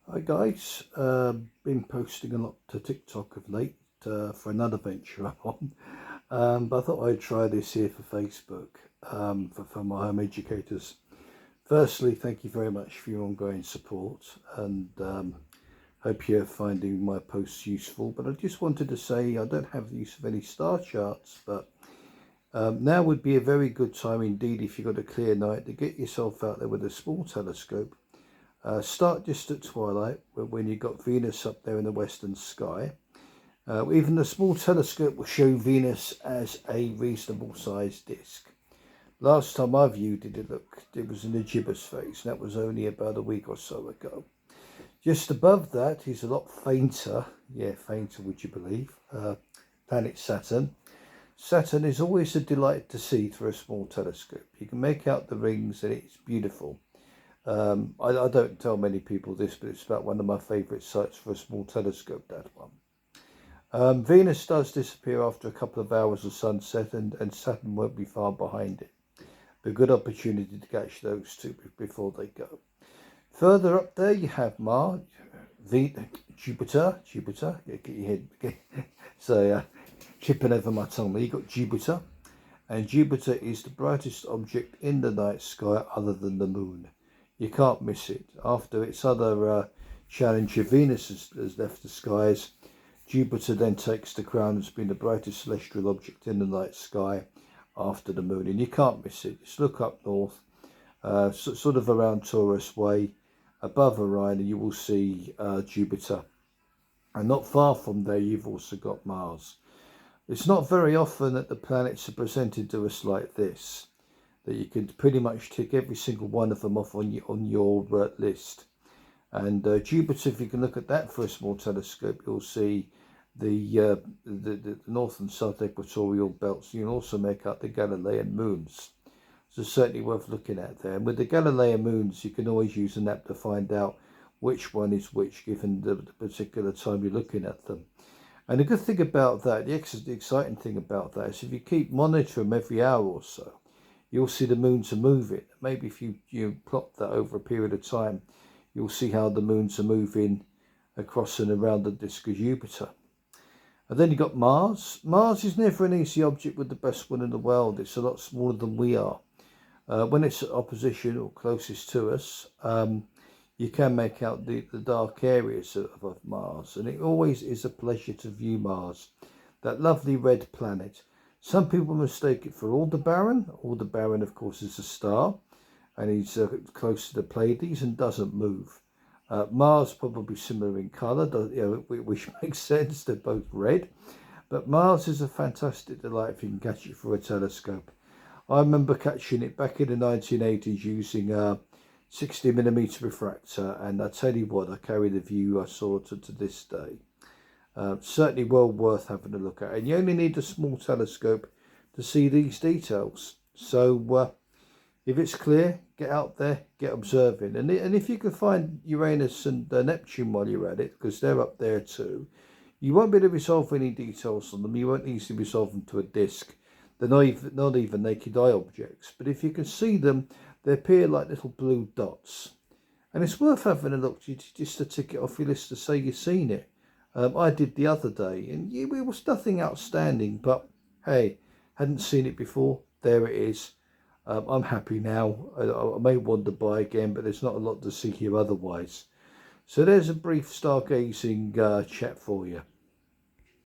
Hi guys, been posting a lot to TikTok of late for another venture I'm on, but I thought I'd try this here for Facebook for my home educators. Firstly, thank you very much for your ongoing support and hope you're finding my posts useful. But I just wanted to say I don't have the use of any star charts, but now would be a very good time indeed if you've got a clear night to get yourself out there with a small telescope. Start just at twilight when you've got Venus up there in the western sky. Even a small telescope will show Venus as a reasonable sized disk. Last time I viewed it, it was in a gibbous phase, and that was only about a week or so ago. Just above that is a lot fainter, fainter would you believe, planet Saturn. Saturn is always a delight to see through a small telescope. You can make out the rings and it's beautiful. I don't tell many people this, but it's about one of my favourite sites for a small telescope, that one. Venus does disappear after a couple of hours of sunset, and Saturn won't be far behind it. A good opportunity to catch those two before they go. Further up there, you have Mars, Jupiter. Get your head. So, tripping over my tongue there. You got Jupiter, and Jupiter is the brightest object in the night sky other than the moon. You can't miss it. After its other challenger, Venus has left the skies. Jupiter then takes the crown as being the brightest celestial object in the night sky after the moon, and you can't miss it. Just look up north, sort of around Taurus Way, above Orion, and you will see Jupiter. And not far from there, you've also got Mars. It's not very often that the planets are presented to us like this, that you can pretty much tick every single one of them off on your list. And Jupiter, if you can look at that for a small telescope, you'll see the north and south equatorial belts. You can also make out the Galilean moons. So certainly worth looking at there. And with the Galilean moons, you can always use an app to find out which one is which, given the particular time you're looking at them. And the good thing about that, the exciting thing about that is if you keep monitoring them every hour or so, you'll see the moons are moving. Maybe if you plot that over a period of time, you'll see how the moons are moving across and around the disk of Jupiter. And then you've got Mars. Mars is never an easy object with the best one in the world. It's a lot smaller than we are. When it's at opposition or closest to us, you can make out the dark areas of Mars. And it always is a pleasure to view Mars, that lovely red planet. Some people mistake it for Aldebaran. Aldebaran, of course, is a star, and he's close to the Pleiades and doesn't move. Mars probably similar in colour, which makes sense. They're both red. But Mars is a fantastic delight if you can catch it through a telescope. I remember catching it back in the 1980s using a 60mm refractor, and I tell you what, I carry the view I saw to this day. Certainly well worth having a look at. And you only need a small telescope to see these details. So if it's clear, get out there, get observing. And if you can find Uranus and Neptune while you're at it, because they're up there too, you won't be able to resolve any details on them. You won't easily resolve them to a disk. They're not even naked eye objects. But if you can see them, they appear like little blue dots. And it's worth having a look just to tick it off your list to say you've seen it. I did the other day, and it was nothing outstanding, but hey, hadn't seen it before. There it is. I'm happy now. I may wander by again, but there's not a lot to see here otherwise. So there's a brief stargazing chat for you.